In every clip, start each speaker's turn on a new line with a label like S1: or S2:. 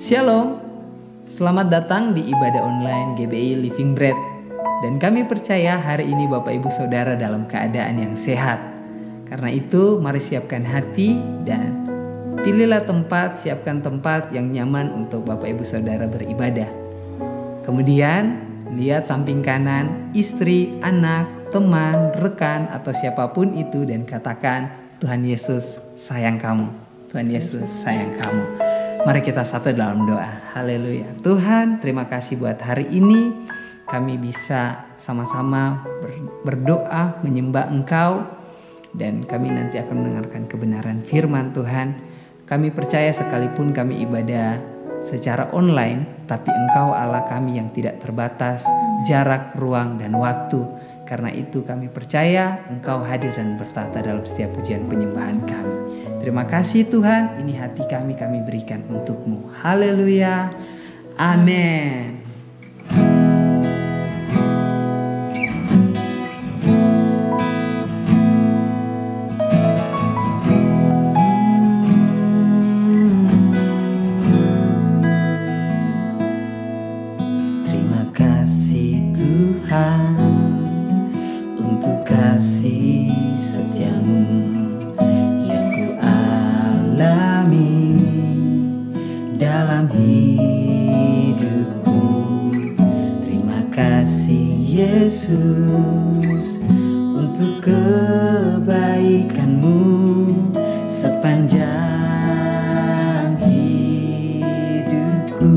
S1: Shalom, selamat datang di ibadah online GBI Living Bread. Dan kami percaya hari ini Bapak Ibu Saudara dalam keadaan yang sehat. Karena itu mari siapkan hati dan pilihlah tempat, siapkan tempat yang nyaman untuk Bapak Ibu Saudara beribadah. Kemudian lihat samping kanan, istri, anak, teman, rekan atau siapapun itu dan katakan, Tuhan Yesus sayang kamu. Tuhan Yesus sayang kamu. Mari kita satu dalam doa. Haleluya. Tuhan, terima kasih buat hari ini. Kami bisa sama-sama berdoa, menyembah Engkau. Dan kami nanti akan mendengarkan kebenaran firman Tuhan. Kami percaya sekalipun kami ibadah secara online, tapi Engkau Allah kami yang tidak terbatas, jarak, ruang, dan waktu. Karena itu kami percaya Engkau hadir dan bertata dalam setiap pujian penyembahan kami. Terima kasih Tuhan, ini hati kami berikan untuk-Mu. Haleluya. Amin.
S2: Terima kasih Tuhan untuk kasih setiamu yang ku alami dalam hidupku. Terima kasih Yesus untuk kebaikan-Mu sepanjang hidupku.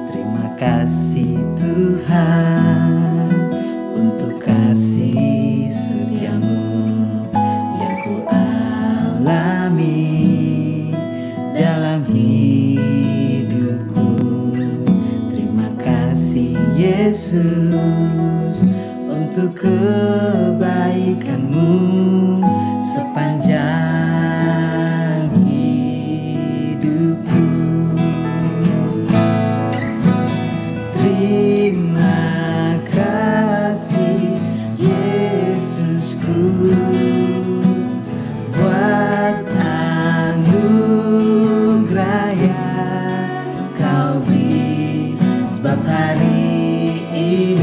S2: Terima kasih Tuhan untuk kasih setiamu yang ku alami dalam hidupku. Terima kasih Yesus untuk kebaikan-Mu sepanjang hidupku. Terima kasih Yesusku buat anugerah yang Kau beri, sebab hari ini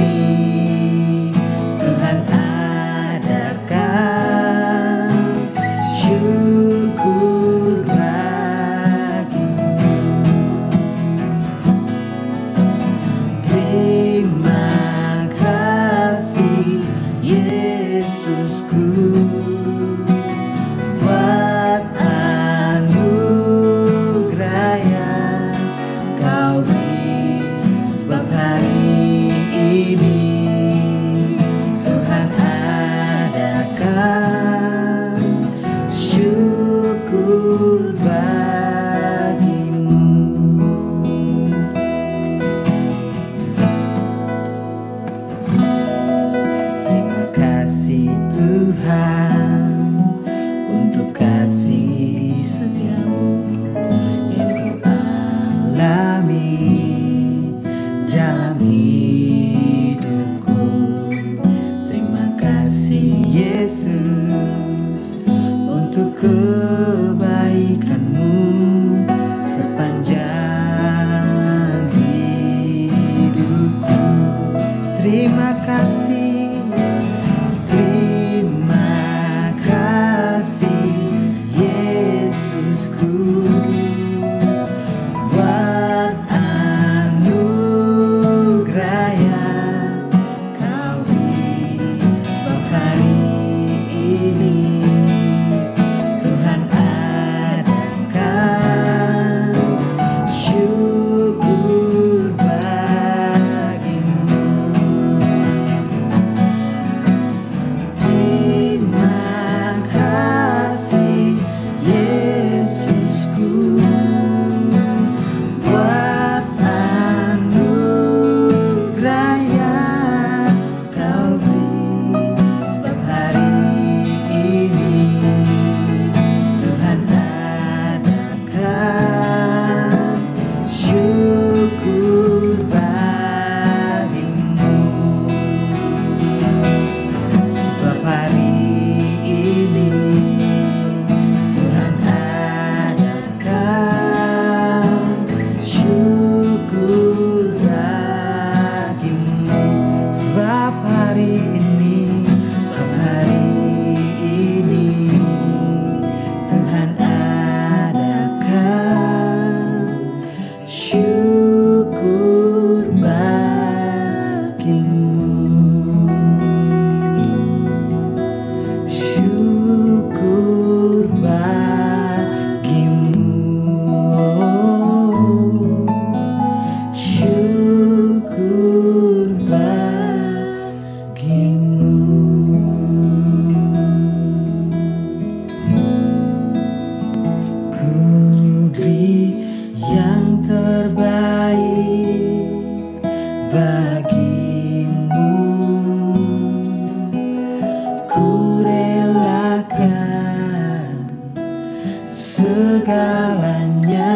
S2: segalanya.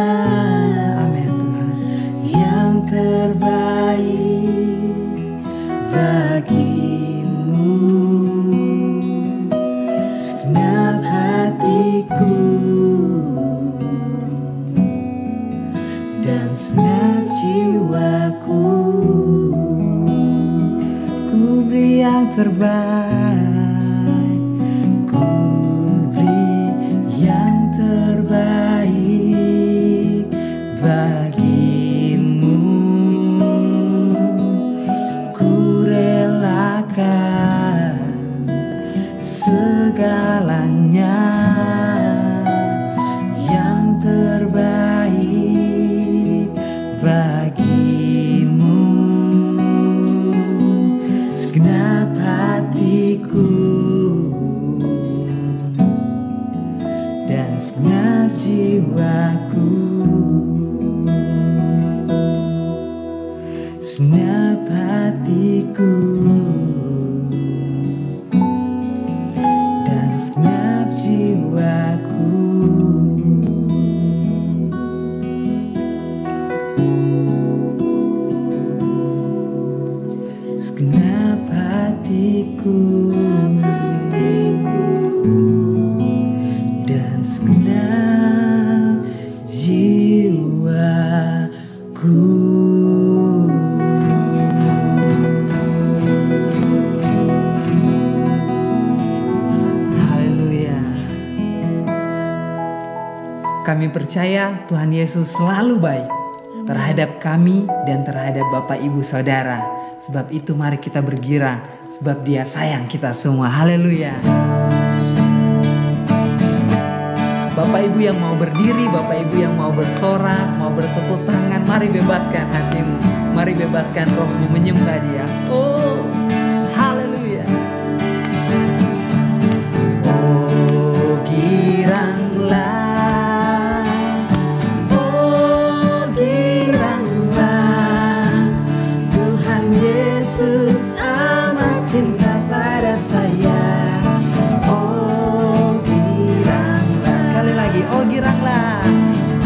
S1: Amin Tuhan.
S2: Yang terbaik bagimu. Segenap hatiku dan segenap jiwaku, ku beri yang terbaik, ku beri yang terbaik bagimu. Ku relakan segalanya. Yang terbaik bagimu. Segenap hatiku dan segenap jiwaku, segenap hatiku dan segenap jiwaku. Segenap hatiku dan segenap jiwaku. Haleluya.
S1: Kami percaya Tuhan Yesus selalu baik terhadap kami dan terhadap Bapak Ibu Saudara. Sebab itu mari kita bergirang, sebab Dia sayang kita semua. Haleluya. Bapak Ibu yang mau berdiri, Bapak Ibu yang mau bersorak, mau bertepuk tangan, mari bebaskan hatimu, mari bebaskan rohmu menyembah Dia. Oh, haleluya.
S2: Oh, giranglah. Yesus amat cinta pada saya. Oh, giranglah.
S1: Sekali lagi, oh giranglah.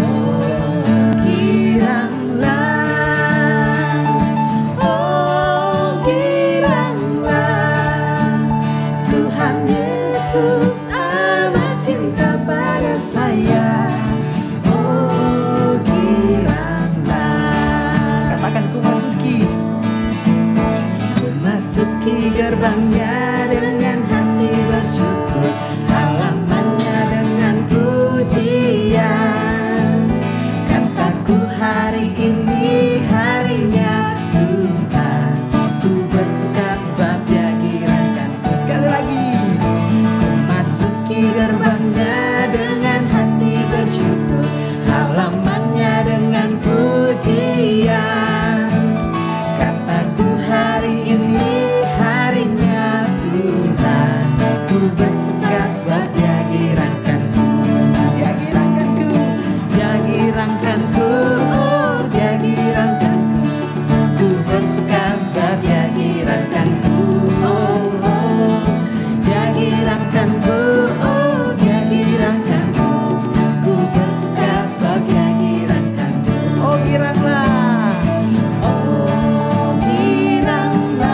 S2: Oh, giranglah. Oh, giranglah. Tuhan Yesus amat cinta pada saya. Oh, giranglah.
S1: Katakan ku masuki.
S2: Masuki gerbangnya dengan hati bersyukur, halamannya dengan pujian. Kataku hari ini harinya Tuhan, ku bersuka sebab Dia girangkanku.
S1: Sekali lagi.
S2: Ku masuki gerbangnya dengan hati bersyukur, halamannya dengan pujian. Kataku hari ini harinya Tuhan, ku bersuka sebab Dia girangkanku.
S1: Dia girangkanku.
S2: Dia girangkanku, oh Dia girangkanku. Ku bersuka sebab Dia girangkanku. Oh, oh. Dia girangkanku, oh Dia girangkanku. Ku bersuka sebab Dia girangkanku.
S1: Oh giranglah.
S2: Oh, giranglah.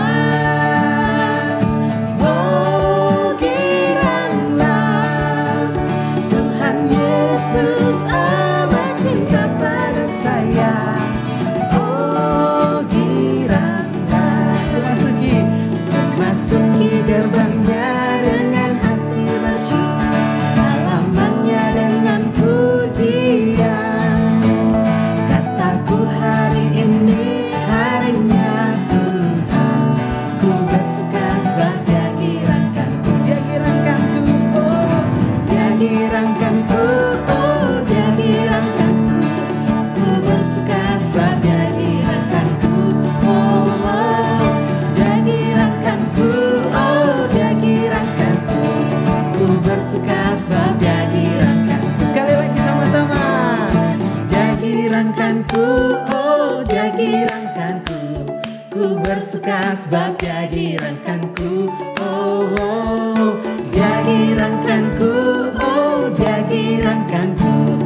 S2: Oh, giranglah. Tuhan Yesus amat cinta pada saya. Oh, giranglah.
S1: Masuki.
S2: Masuki gerbangnya dengan hati bersyukur, halamannya dengan pujian. Kataku hari ini harinya Tuhan, ku bersuka sebab Dia girangkanku.
S1: Dia girangkanku. Oh,
S2: Dia girangkanku, oh Dia girangkanku. Ku bersuka sebab Dia girangkanku. Oh, oh. Dia girangkanku, oh Dia girangkanku. Ku bersuka sebab Dia girangkanku.
S1: sekali lagi sama-sama.
S2: Dia girangkanku, oh Dia girangkanku. Ku bersuka sebab Dia girangkanku. Oh, oh. Dia girangkanku, oh Dia girangkanku.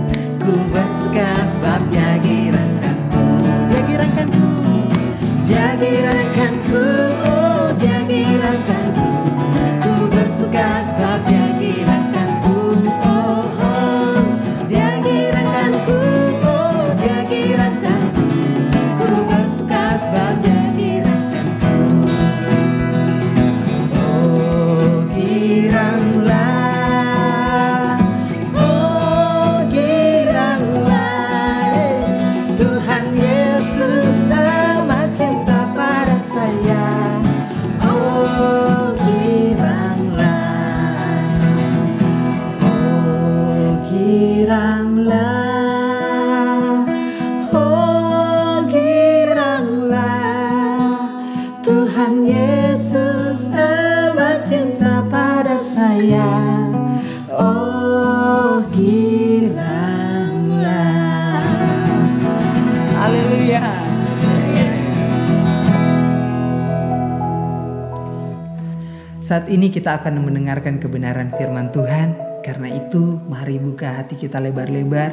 S1: Saat ini kita akan mendengarkan kebenaran firman Tuhan. Karena itu mari buka hati kita lebar-lebar,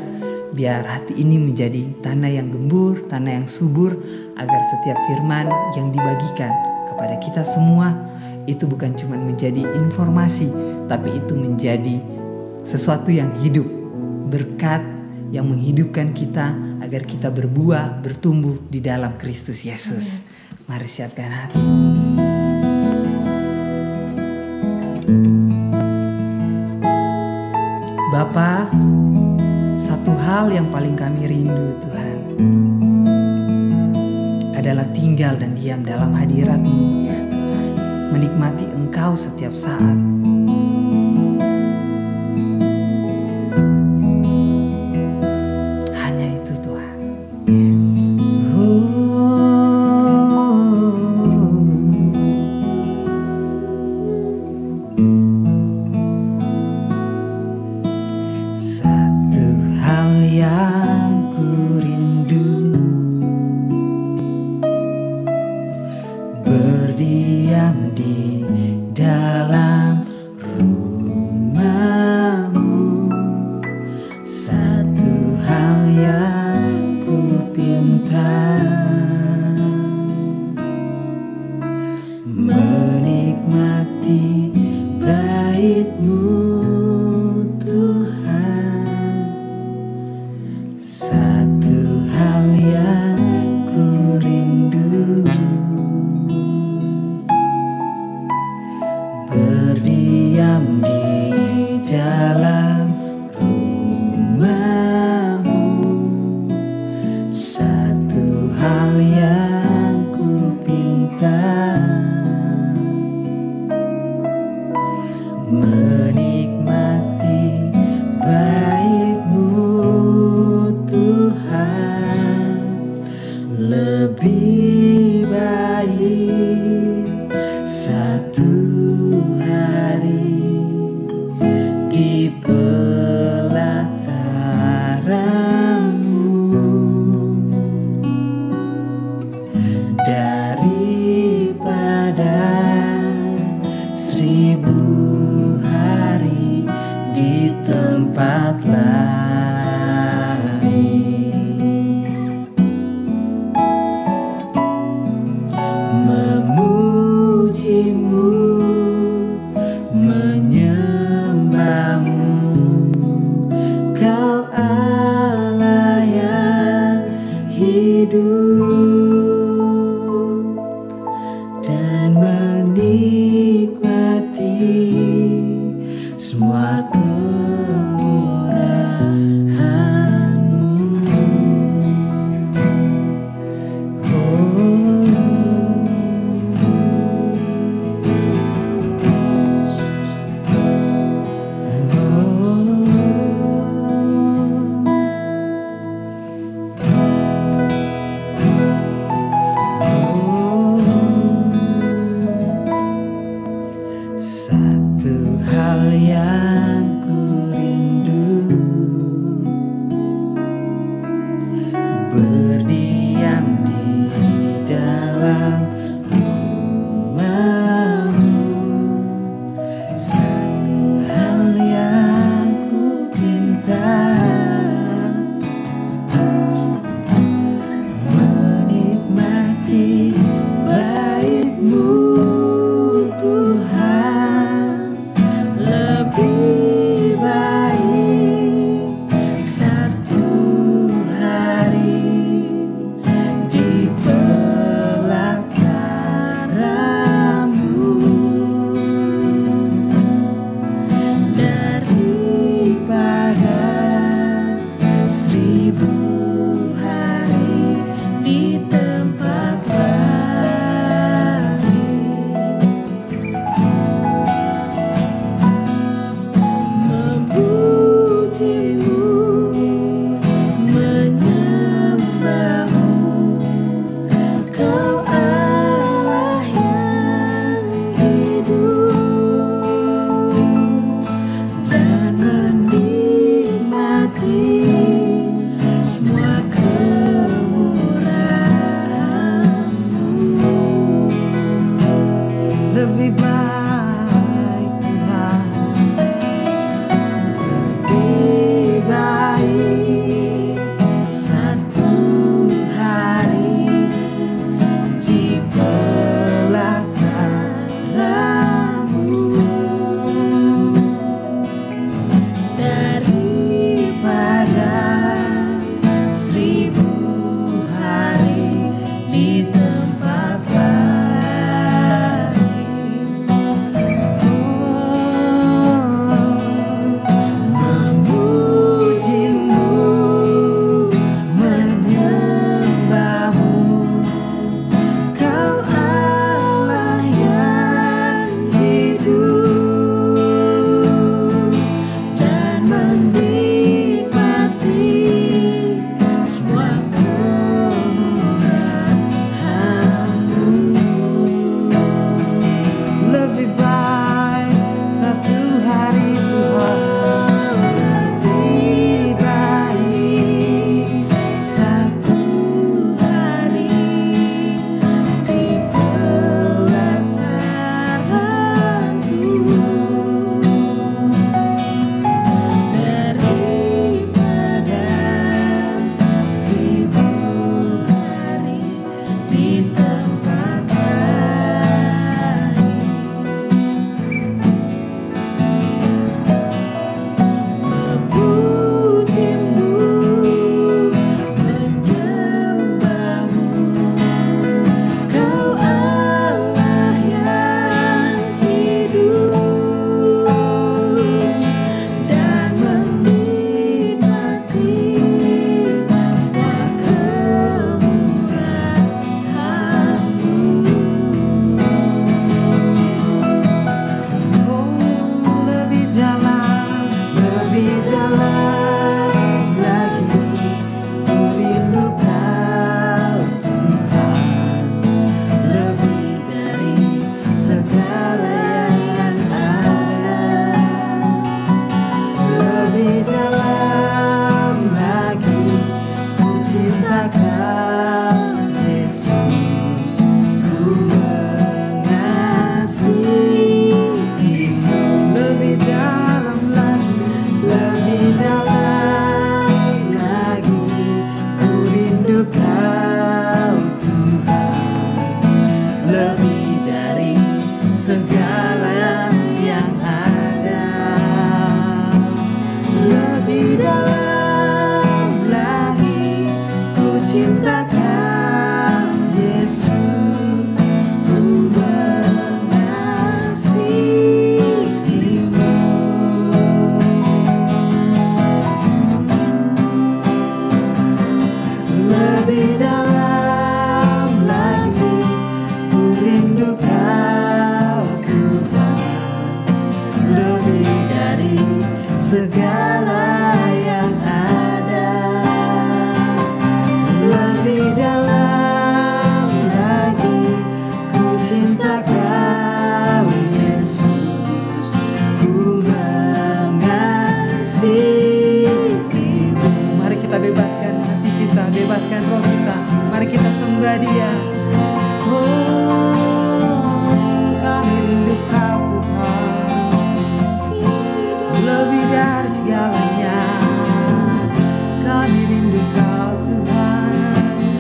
S1: biar hati ini menjadi tanah yang gembur, tanah yang subur, agar setiap firman yang dibagikan kepada kita semua itu bukan cuma menjadi informasi, tapi itu menjadi sesuatu yang hidup, berkat yang menghidupkan kita agar kita berbuah, bertumbuh di dalam Kristus Yesus. Mari siapkan hati. Bapa, satu hal yang paling kami rindu Tuhan adalah tinggal dan diam dalam hadirat-Mu, menikmati Engkau setiap saat. Hanya itu Tuhan. Satu hal yang ku rindu, berdiam di dalam rumah-Mu. Satu hal yang ku pinta, menikmati bait-Mu Tuhan. Satu hal yang ku rindu, berdiam di dalam rumah-Mu. Satu hal yang ku pinta, menikmati bait-Mu Tuhan. Lebih baik satu hari di
S2: dalam lagi ku rindu Kau Tuhan, lebih dari segala yang ada. Lebih dalam lagi ku cinta Kau Yesus, ku mengasihimu. Lebih dalam lagi, lebih dalam lagi ku rindu Kau Tuhan, lebih dari segala yang ada. Lebih dalam lagi ku cinta Kau Yesus, ku mengasihimu. Lebih dalam lagi ku rindu Kau Tuhan, lebih dari segala yang ada. Lebih dalam lagi ku cinta Kau Yesus, ku mengasihimu. Mari kita bebaskan hati kita, bebaskan roh kita. Mari kita sembah Dia. Oh, kami rindu Kau Tuhan, lebih dari segalanya. Kami rindu Kau Tuhan,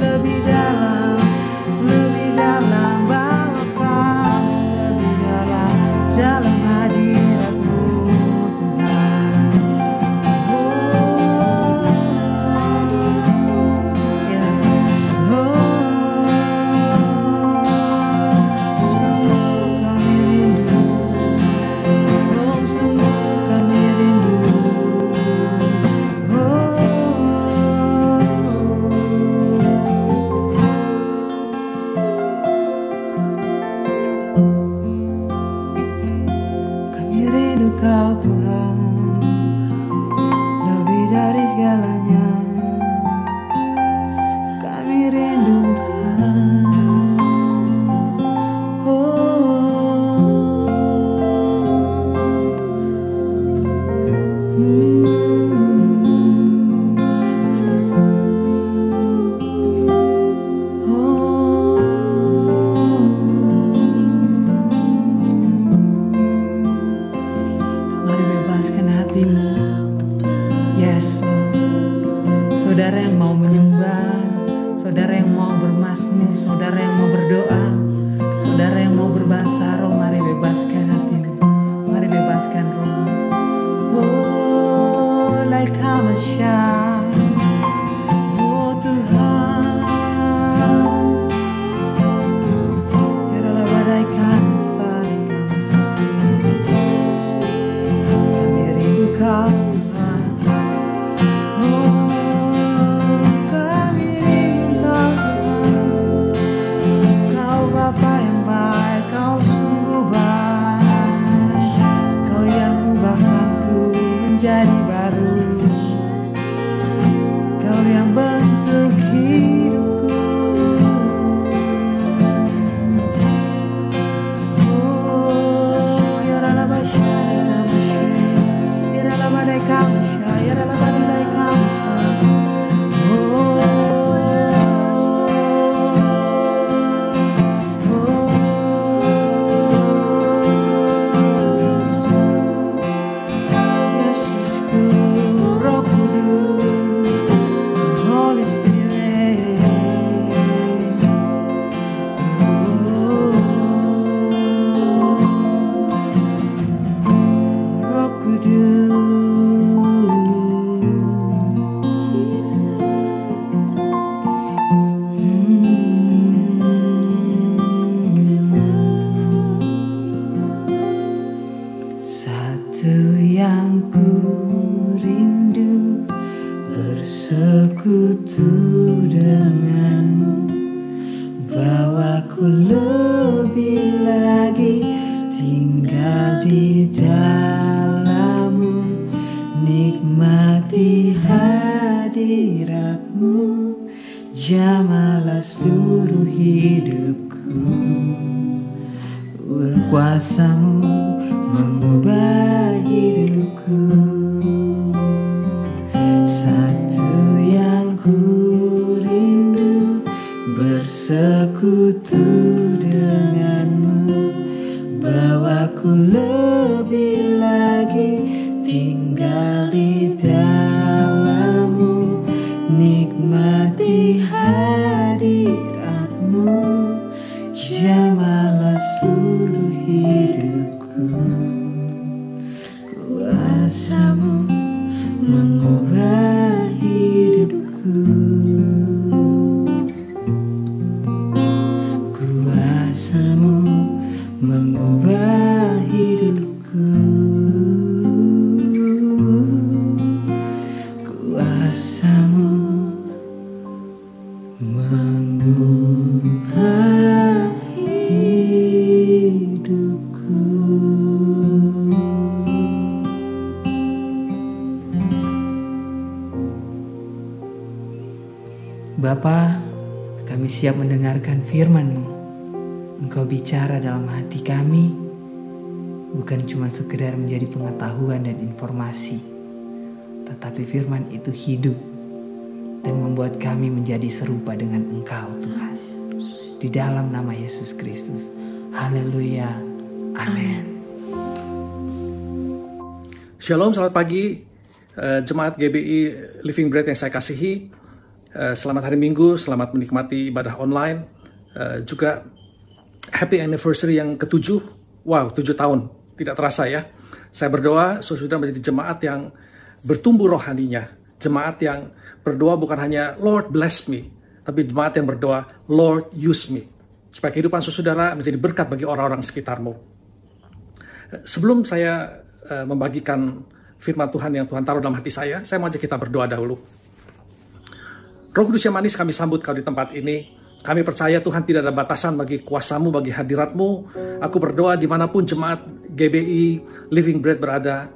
S2: lebih dalam Bapa, lebih dalam hadirat-Mu Tuhan. Oh, yes. Sungguh kami rindu. Oh, sungguh kami rindu. Kami rindu Kau Tuhan, lebih dari segalanya. Kami rindu Engkau. Mari bebaskan hatimu. Yes, Lord. Saudara yang mau menyembah, saudara yang mau bermazmur, saudara yang mau berdoa, saudara yang mau berbahasa roh, mari bebaskan hatimu. Mari bebaskan rohmu. Oh, like Hamasya. Oh Tuhan, biarlah badai kanas tarik kami sayang. Kami rindu Kau Tuhan. Oh, kami rindu Kau Tuhan. Kau Bapa yang baik, Kau sungguh baik. Kau yang ubahkanku menjadi baru. Kau yang bentuk hidupku. Oh, ya Rala Basyari Kamasya, ya Rala Badai Kamasya, ya Rala Badai Kamasya. Oh, Yesusku, Roh Kudus, Holy Spirit. Roh Kudus. Satu yang ku rindu, bersekutu denganmu, bawaku lebih lagi tinggal di dalammu, nikmati hadirat-Mu, jamahlah seluruh hidupku. Kuasa-Mu mengubah hidupku. Satu yang ku rindu, bersekutu dengan-Mu, bawaku lebih lagi tinggal di dalam-Mu, nikmati hadirat-Mu, jamahlah seluruh hidupku. Kuasa-Mu mengubah hidupku. Kuasa-Mu mengubah hidupku. Kuasa-Mu mengubah hidupku. Bapa, kami siap mendengarkan firman-Mu. Engkau bicara dalam hati kami, bukan cuma sekedar menjadi pengetahuan dan informasi, tetapi firman itu hidup dan membuat kami menjadi serupa dengan Engkau, Tuhan. Di dalam nama Yesus Kristus. Haleluya. Amin.
S3: Shalom, selamat pagi jemaat GBI Living Bread yang saya kasihi. Selamat hari Minggu, selamat menikmati ibadah online. Juga happy anniversary yang ke-7. Wow, 7 tahun. Tidak terasa ya. Saya berdoa sudah menjadi jemaat yang bertumbuh rohaninya. Jemaat yang berdoa bukan hanya Lord bless me, tapi jemaat yang berdoa Lord use me. Supaya kehidupan saudara menjadi berkat bagi orang-orang sekitarmu. Sebelum saya membagikan firman Tuhan yang Tuhan taruh dalam hati saya mau ajak kita berdoa dahulu. Roh Kudus yang manis, kami sambut Kau di tempat ini. Kami percaya Tuhan tidak ada batasan bagi kuasa-Mu, bagi hadirat-Mu. Aku berdoa dimanapun jemaat GBI Living Bread berada,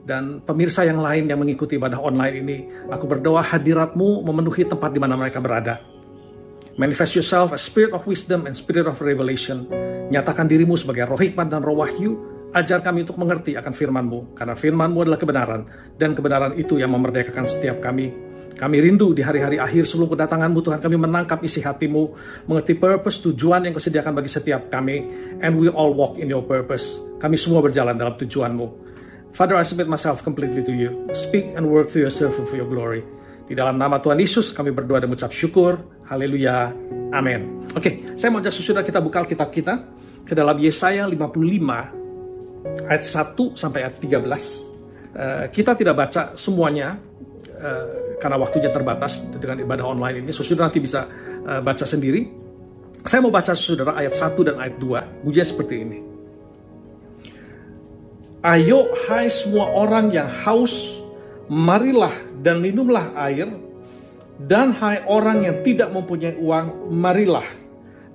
S3: dan pemirsa yang lain yang mengikuti ibadah online ini, aku berdoa hadirat-Mu memenuhi tempat di mana mereka berada. Manifest yourself as spirit of wisdom and spirit of revelation. Nyatakan dirimu sebagai roh hikmat dan roh wahyu. Ajar kami untuk mengerti akan firman-Mu, karena firman-Mu adalah kebenaran, dan kebenaran itu yang memerdekakan setiap kami. Kami rindu di hari-hari akhir sebelum kedatangan-Mu, Tuhan, kami menangkap isi hati-Mu, mengerti purpose, tujuan yang Kau sediakan bagi setiap kami, and we all walk in your purpose. Kami semua berjalan dalam tujuan-Mu. Father, I submit myself completely to you. Speak and work through your servant for your glory. Di dalam nama Tuhan Yesus, kami berdoa dan mengucap syukur. Haleluya. Amin. Oke, saya mau ajak saudara kita buka Alkitab kita ke dalam Yesaya 55, ayat 1 sampai ayat 13. Kita tidak baca semuanya, karena waktunya terbatas dengan ibadah online ini. Saudara nanti bisa baca sendiri. Saya mau baca saudara ayat 1 dan ayat 2. Bunyinya seperti ini. Ayo hai semua orang yang haus, marilah dan minumlah air. Dan hai orang yang tidak mempunyai uang, marilah.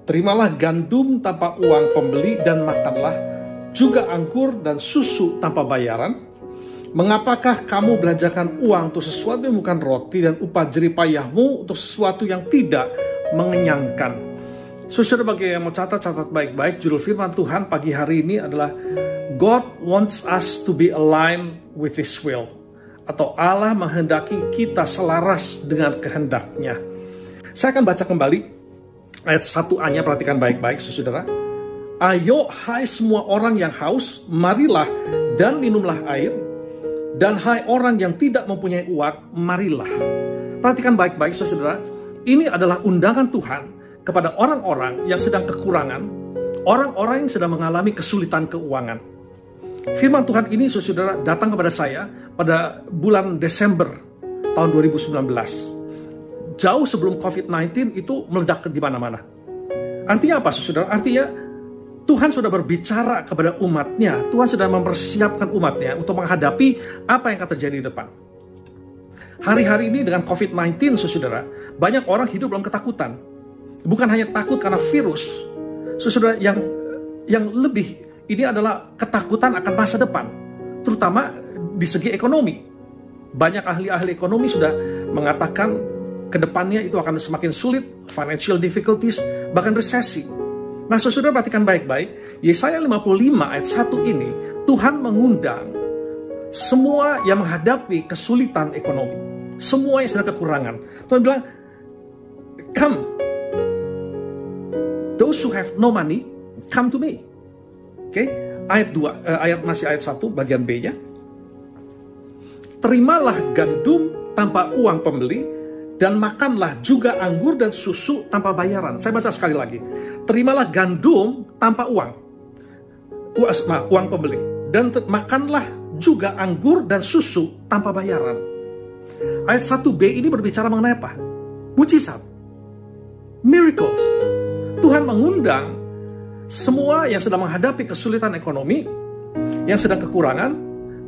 S3: Terimalah gandum tanpa uang pembeli dan makanlah. Juga anggur dan susu tanpa bayaran. Mengapakah kamu belanjakan uang untuk sesuatu yang bukan roti dan upah jeripayahmu untuk sesuatu yang tidak mengenyangkan? Saudara, bagi yang mau catat baik-baik, judul firman Tuhan pagi hari ini adalah God wants us to be aligned with His will. Atau Allah menghendaki kita selaras dengan kehendaknya. Saya akan baca kembali ayat 1a-nya, perhatikan baik-baik saudara. Ayo hai semua orang yang haus, marilah dan minumlah air. Dan hai orang yang tidak mempunyai uang, marilah. Perhatikan baik-baik saudara. Ini adalah undangan Tuhan kepada orang-orang yang sedang kekurangan, orang-orang yang sedang mengalami kesulitan keuangan. Firman Tuhan ini saudara datang kepada saya pada bulan Desember tahun 2019. Jauh sebelum COVID-19 itu meledak di mana-mana. Artinya apa saudara? Artinya Tuhan sudah berbicara kepada umatnya. Tuhan sudah mempersiapkan umatnya untuk menghadapi apa yang akan terjadi di depan. Hari-hari ini dengan COVID-19, saudara, banyak orang hidup dalam ketakutan. Bukan hanya takut karena virus. Saudara, yang lebih, ini adalah ketakutan akan masa depan. Terutama di segi ekonomi. Banyak ahli-ahli ekonomi sudah mengatakan kedepannya itu akan semakin sulit, financial difficulties, bahkan resesi. Nah, saudara perhatikan baik-baik, Yesaya 55 ayat 1 ini, Tuhan mengundang semua yang menghadapi kesulitan ekonomi, semua yang sedang kekurangan. Tuhan bilang, come, those who have no money, come to me. Oke, ayat 2, masih ayat 1 bagian B-nya. Terimalah gandum tanpa uang pembeli, dan makanlah juga anggur dan susu tanpa bayaran. Saya baca sekali lagi. Terimalah gandum tanpa uang pembeli, dan makanlah juga anggur dan susu tanpa bayaran. Ayat 1b ini berbicara mengenai apa? Mujizat, miracles. Tuhan mengundang semua yang sedang menghadapi kesulitan ekonomi, yang sedang kekurangan,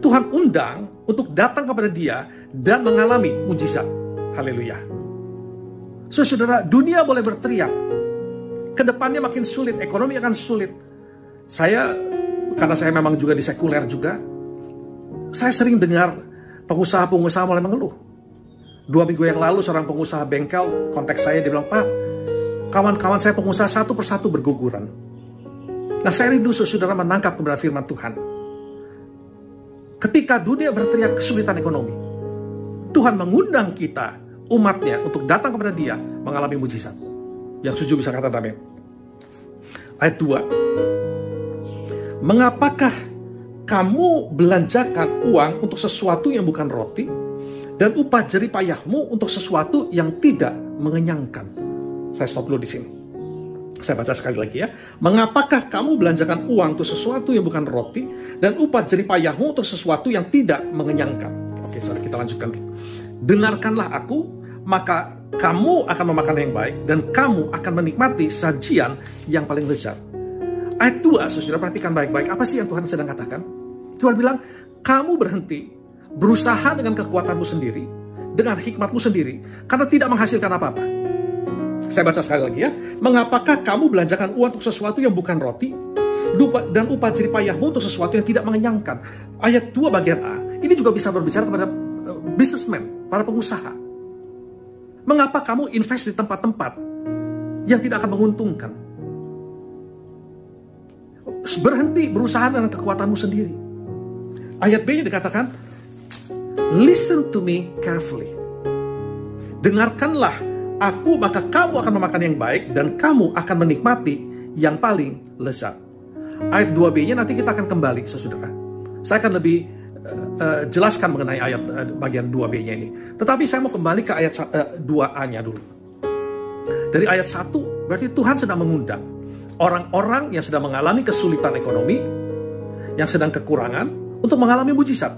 S3: Tuhan undang untuk datang kepada Dia dan mengalami mujizat. Haleluya. Saudara, dunia boleh berteriak, kedepannya makin sulit, ekonomi akan sulit. Karena saya memang juga di sekuler juga, saya sering dengar pengusaha-pengusaha mulai mengeluh. 2 minggu yang lalu seorang pengusaha bengkel kontak saya, dia bilang, Pak, kawan-kawan saya pengusaha satu persatu berguguran. Nah, saya rindu saudara menangkap kebenaran firman Tuhan. Ketika dunia berteriak kesulitan ekonomi, Tuhan mengundang kita, umatnya, untuk datang kepada Dia mengalami mujizat. Yang setuju bisa kata amin. Ayat 2. Mengapakah kamu belanjakan uang untuk sesuatu yang bukan roti, dan upah jerih payahmu untuk sesuatu yang tidak mengenyangkan? Saya stop dulu di sini. Saya baca sekali lagi ya. Mengapakah kamu belanjakan uang untuk sesuatu yang bukan roti, dan upah jerih payahmu untuk sesuatu yang tidak mengenyangkan? Oke, saudara, kita lanjutkan dulu. Dengarkanlah aku, maka kamu akan memakan yang baik, dan kamu akan menikmati sajian yang paling lezat. Ayat 2, saudara perhatikan baik-baik. Apa sih yang Tuhan sedang katakan? Tuhan bilang, kamu berhenti berusaha dengan kekuatanmu sendiri, dengan hikmatmu sendiri, karena tidak menghasilkan apa-apa. Saya baca sekali lagi ya. Mengapakah kamu belanjakan uang untuk sesuatu yang bukan roti, dan upah jerih payahmu untuk sesuatu yang tidak mengenyangkan? Ayat 2 bagian A, ini juga bisa berbicara kepada businessman, para pengusaha. Mengapa kamu invest di tempat-tempat yang tidak akan menguntungkan? Berhenti berusaha dengan kekuatanmu sendiri. Ayat B-nya dikatakan, listen to me carefully. Dengarkanlah aku, maka kamu akan memakan yang baik, dan kamu akan menikmati yang paling lezat. Ayat 2b-nya nanti kita akan kembali, saudara. Saya akan lebih jelaskan mengenai ayat bagian 2b-nya ini. Tetapi saya mau kembali ke ayat 2a-nya dulu. Dari ayat 1, berarti Tuhan sedang mengundang orang-orang yang sedang mengalami kesulitan ekonomi, yang sedang kekurangan, untuk mengalami mujizat.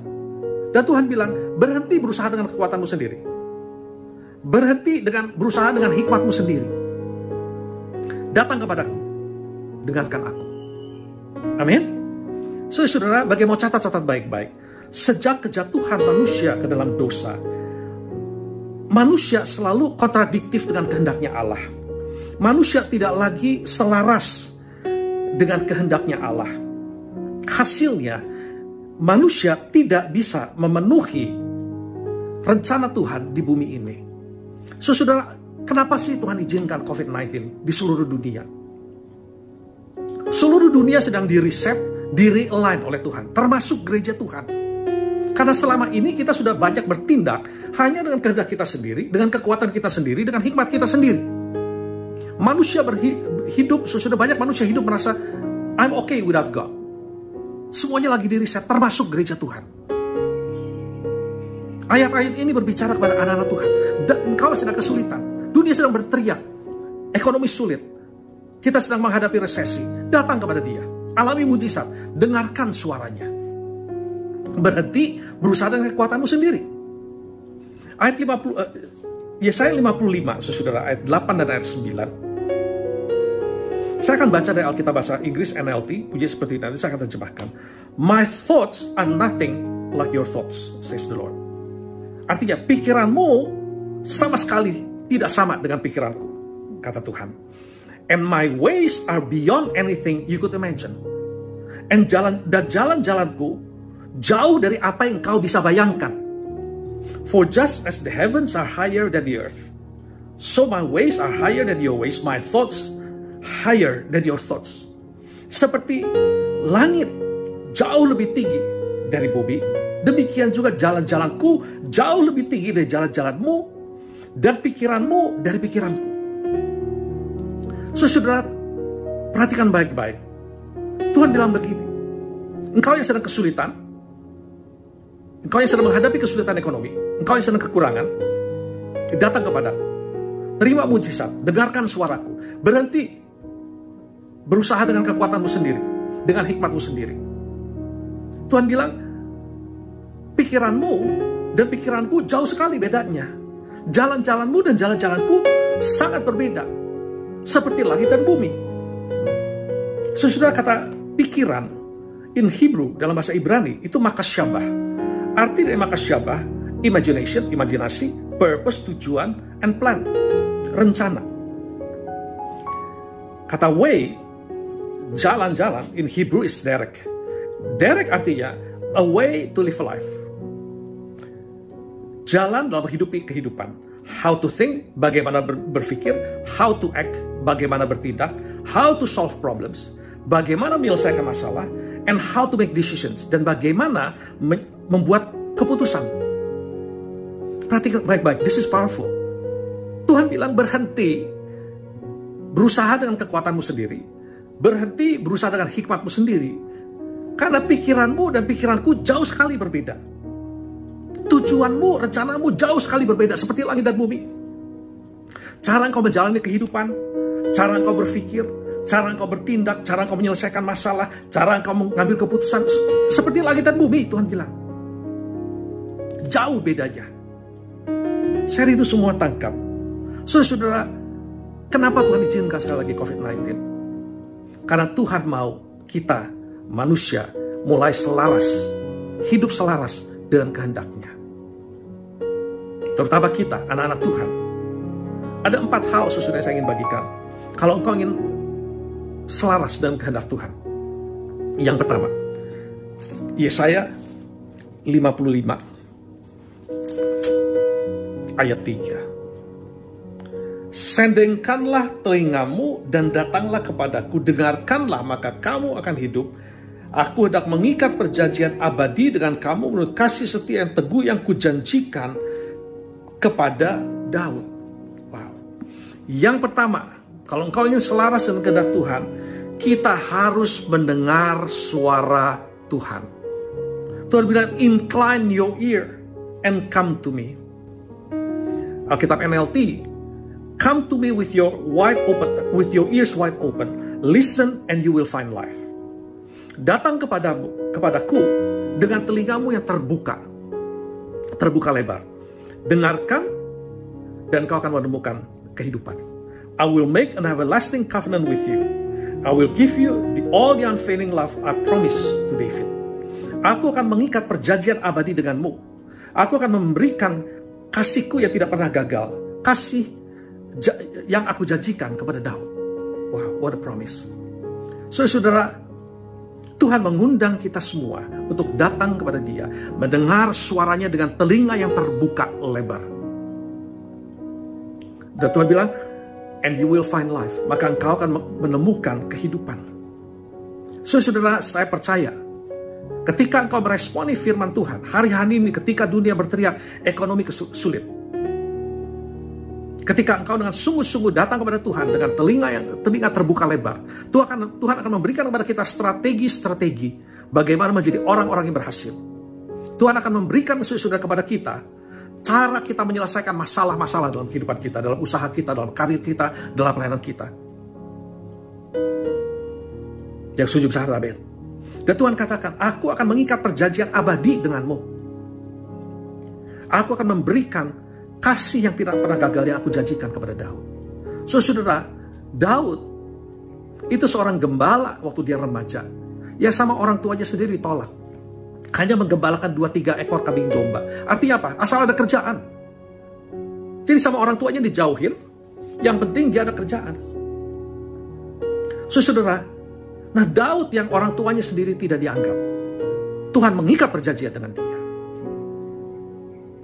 S3: Dan Tuhan bilang, berhenti berusaha dengan kekuatanmu sendiri. Berhenti berusaha dengan hikmatmu sendiri. Datang kepadaku, dengarkan aku. Amin. Saudara, bagi mau catat baik-baik, sejak kejatuhan manusia ke dalam dosa, manusia selalu kontradiktif dengan kehendaknya Allah. Manusia tidak lagi selaras dengan kehendaknya Allah. Hasilnya, manusia tidak bisa memenuhi rencana Tuhan di bumi ini. Saudara, kenapa sih Tuhan izinkan COVID-19 di seluruh dunia? Seluruh dunia sedang di-reset, di-realign oleh Tuhan, termasuk gereja Tuhan. Karena selama ini kita sudah banyak bertindak hanya dengan kehendak kita sendiri, dengan kekuatan kita sendiri, dengan hikmat kita sendiri. Manusia hidup, sudah banyak manusia hidup merasa, I'm okay without God. Semuanya lagi di-reset, termasuk gereja Tuhan. Ayat-ayat ini berbicara kepada anak-anak Tuhan. Dan engkau sedang kesulitan. Dunia sedang berteriak. Ekonomi sulit. Kita sedang menghadapi resesi. Datang kepada Dia. Alami mujizat. Dengarkan suaranya. Berhenti berusaha dengan kekuatanmu sendiri. Ayat 50, Yesaya 55, saudara, ayat 8 dan ayat 9. Saya akan baca dari Alkitab bahasa Inggris NLT, puji seperti ini, nanti saya akan terjemahkan. My thoughts are nothing like your thoughts, says the Lord. Artinya, pikiranmu sama sekali tidak sama dengan pikiranku, kata Tuhan. And my ways are beyond anything you could imagine. And jalan-jalanku jauh dari apa yang kau bisa bayangkan. For just as the heavens are higher than the earth, so my ways are higher than your ways, my thoughts higher than your thoughts. Seperti langit jauh lebih tinggi dari bumi, demikian juga jalan-jalanku jauh lebih tinggi dari jalan-jalanmu, dan pikiranmu dari pikiranku. So, saudara, perhatikan baik-baik. Tuhan bilang begini, engkau yang sedang kesulitan, engkau yang sedang menghadapi kesulitan ekonomi, engkau yang sedang kekurangan, datang kepadaku. Terima mujizat, dengarkan suaraku. Berhenti berusaha dengan kekuatanmu sendiri, dengan hikmatmu sendiri. Tuhan bilang, pikiranmu dan pikiranku jauh sekali bedanya. Jalan-jalanmu dan jalan-jalanku sangat berbeda, seperti langit dan bumi. Sesudah kata pikiran in Hebrew dalam bahasa Ibrani itu makasyabah. Arti dari makasyabah, imagination, imajinasi, purpose, tujuan, and plan, rencana. Kata way, jalan-jalan in Hebrew is derek. Derek artinya a way to live a life. Jalan dalam menghidupi kehidupan. How to think, bagaimana berpikir. How to act, bagaimana bertindak. How to solve problems, bagaimana menyelesaikan masalah. And how to make decisions, dan bagaimana membuat keputusan. Perhatikan baik-baik, this is powerful. Tuhan bilang berhenti berusaha dengan kekuatanmu sendiri. Berhenti berusaha dengan hikmatmu sendiri. Karena pikiranmu dan pikiranku jauh sekali berbeda. Tujuanmu, rencanamu jauh sekali berbeda, seperti langit dan bumi. Cara engkau menjalani kehidupan, cara engkau berpikir, cara engkau bertindak, cara engkau menyelesaikan masalah, cara engkau mengambil keputusan, seperti langit dan bumi, Tuhan bilang. Jauh bedanya. Saya itu semua tangkap. Saudara, kenapa Tuhan izinkan sekali lagi COVID-19? Karena Tuhan mau kita, manusia, mulai selaras, hidup selaras dengan kehendaknya. Terutama kita, anak-anak Tuhan. Ada 4 hal sesudah saya ingin bagikan. Kalau engkau ingin selaras dengan kehendak Tuhan. Yang pertama, Yesaya 55 ayat 3. Sendengkanlah telingamu dan datanglah kepadaku, dengarkanlah maka kamu akan hidup. Aku hendak mengikat perjanjian abadi dengan kamu menurut kasih setia yang teguh yang kujanjikan kepada Daud. Wow. Yang pertama, kalau engkau ingin selaras dengan kehendak Tuhan, kita harus mendengar suara Tuhan. Tuhan bilang, incline your ear and come to me. Alkitab NLT, come to me with your ears wide open. Listen and you will find life. Datang kepadaku dengan telingamu yang terbuka lebar. Dengarkan dan kau akan menemukan kehidupan. I will make an everlasting covenant with you. I will give you all the unfailing love I promised to David. Aku akan mengikat perjanjian abadi denganmu. Aku akan memberikan kasihku yang tidak pernah gagal. Kasih yang aku janjikan kepada Daud. Wow, what a promise. Saudara, Tuhan mengundang kita semua untuk datang kepada Dia, mendengar suaranya dengan telinga yang terbuka lebar. Dan Tuhan bilang, and you will find life, maka engkau akan menemukan kehidupan. Saudara, saya percaya, ketika engkau meresponi firman Tuhan, hari-hari ini ketika dunia berteriak, ekonomi sulit. Ketika engkau dengan sungguh-sungguh datang kepada Tuhan dengan telinga terbuka lebar, Tuhan akan memberikan kepada kita strategi-strategi bagaimana menjadi orang-orang yang berhasil. Tuhan akan memberikan saudara kepada kita cara kita menyelesaikan masalah-masalah dalam kehidupan kita, dalam usaha kita, dalam karir kita, dalam pelayanan kita. Yang setuju bisa amin. Dan Tuhan katakan, aku akan mengikat perjanjian abadi denganmu. Aku akan memberikan kasih yang tidak pernah gagal yang aku janjikan kepada Daud. Saudara, Daud itu seorang gembala waktu dia remaja, yang sama orang tuanya sendiri ditolak. Hanya menggembalakan 2-3 ekor kambing domba. Artinya apa? Asal ada kerjaan. Jadi sama orang tuanya dijauhin, yang penting dia ada kerjaan. Saudara, nah Daud yang orang tuanya sendiri tidak dianggap, Tuhan mengikat perjanjian dengan dia.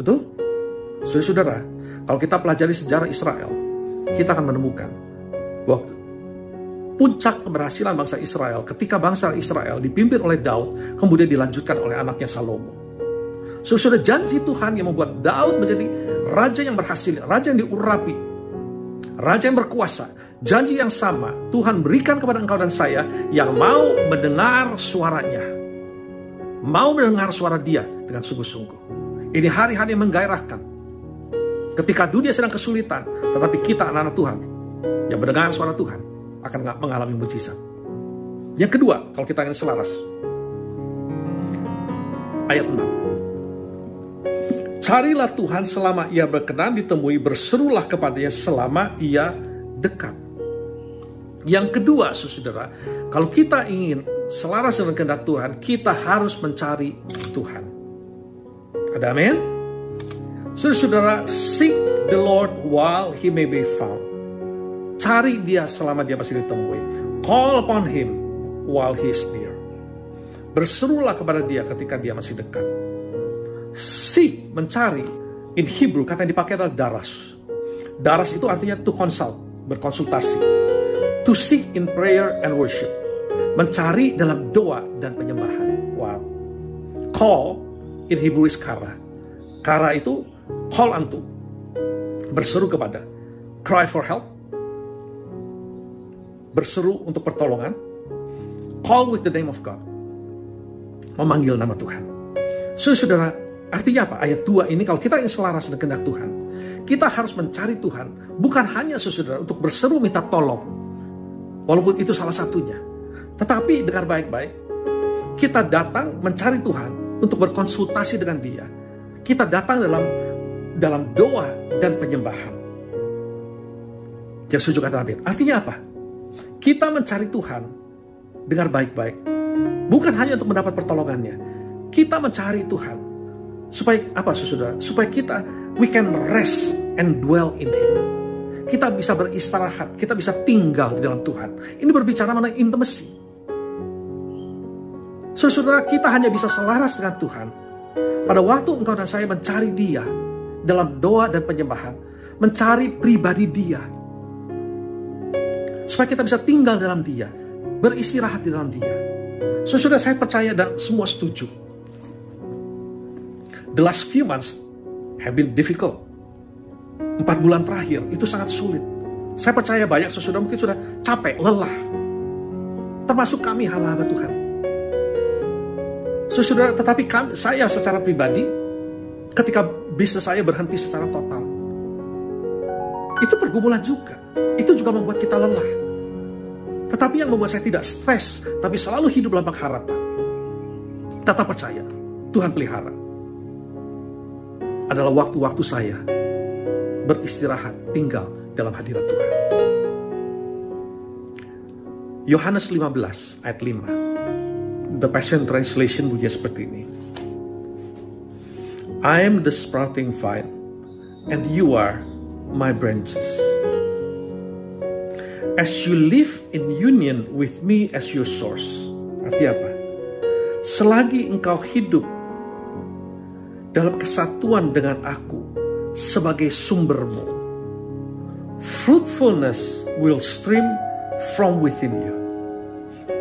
S3: Betul? Saudara-saudara, kalau kita pelajari sejarah Israel, kita akan menemukan bahwa puncak keberhasilan bangsa Israel ketika bangsa Israel dipimpin oleh Daud, kemudian dilanjutkan oleh anaknya Salomo. Sudah janji Tuhan yang membuat Daud menjadi raja yang berhasil, raja yang diurapi, raja yang berkuasa. Janji yang sama Tuhan berikan kepada engkau dan saya yang mau mendengar suaranya, mau mendengar suara Dia dengan sungguh-sungguh. Ini hari-hari yang menggairahkan. Ketika dunia sedang kesulitan, tetapi kita anak-anak Tuhan yang mendengar suara Tuhan akan mengalami mujizat. Yang kedua, kalau kita ingin selaras, ayat 6. Carilah Tuhan selama Ia berkenan ditemui, berserulah kepadanya selama Ia dekat. Yang kedua, saudara, kalau kita ingin selaras dengan kehendak Tuhan, kita harus mencari Tuhan. Ada amin? Saudara, seek the Lord while He may be found. Cari Dia selama Dia masih ditemui. Call upon Him while He is near. Berserulah kepada Dia ketika Dia masih dekat. Seek, mencari. In Hebrew, kata yang dipakai adalah daras. Daras itu artinya to consult, berkonsultasi. To seek in prayer and worship. Mencari dalam doa dan penyembahan. Wow. Call in Hebrew is kara. Kara itu call unto. Berseru kepada. Cry for help. Berseru untuk pertolongan. Call with the name of God. Memanggil nama Tuhan. Saudara, artinya apa? Ayat 2 ini kalau kita ingin selaras dengan kehendak Tuhan, kita harus mencari Tuhan. Bukan hanya saudara untuk berseru minta tolong. Walaupun itu salah satunya. Tetapi dengar baik-baik. Kita datang mencari Tuhan untuk berkonsultasi dengan Dia. Kita datang dalam doa dan penyembahan. Yang setuju kata Nabi. Artinya apa? Kita mencari Tuhan. Dengar baik-baik. Bukan hanya untuk mendapat pertolongannya. Kita mencari Tuhan. Supaya apa saudara? Supaya we can rest and dwell in Him. Kita bisa beristirahat, kita bisa tinggal di dalam Tuhan. Ini berbicara mengenai intimacy. Saudara, kita hanya bisa selaras dengan Tuhan pada waktu engkau dan saya mencari Dia dalam doa dan penyembahan, mencari pribadi Dia, supaya kita bisa tinggal dalam Dia, beristirahat di dalam Dia. Saudara, saya percaya dan semua setuju. The last few months have been difficult. 4 bulan terakhir itu sangat sulit. Saya percaya banyak saudara mungkin sudah capek, lelah. Termasuk kami hamba-hamba Tuhan. Saudara, tetapi saya secara pribadi, ketika bisnis saya berhenti secara total, itu pergumulan juga. Itu juga membuat kita lelah. Tetapi yang membuat saya tidak stres, tapi selalu hidup dalam pengharapan. Tetap percaya, Tuhan pelihara. Adalah waktu-waktu saya beristirahat, tinggal dalam hadirat Tuhan. Yohanes 15 ayat 5. The Passion Translation bunyinya seperti ini. I am the sprouting vine, and you are my branches. As you live in union with me as your source. Artinya apa? Selagi engkau hidup dalam kesatuan dengan aku sebagai sumbermu, fruitfulness will stream from within you.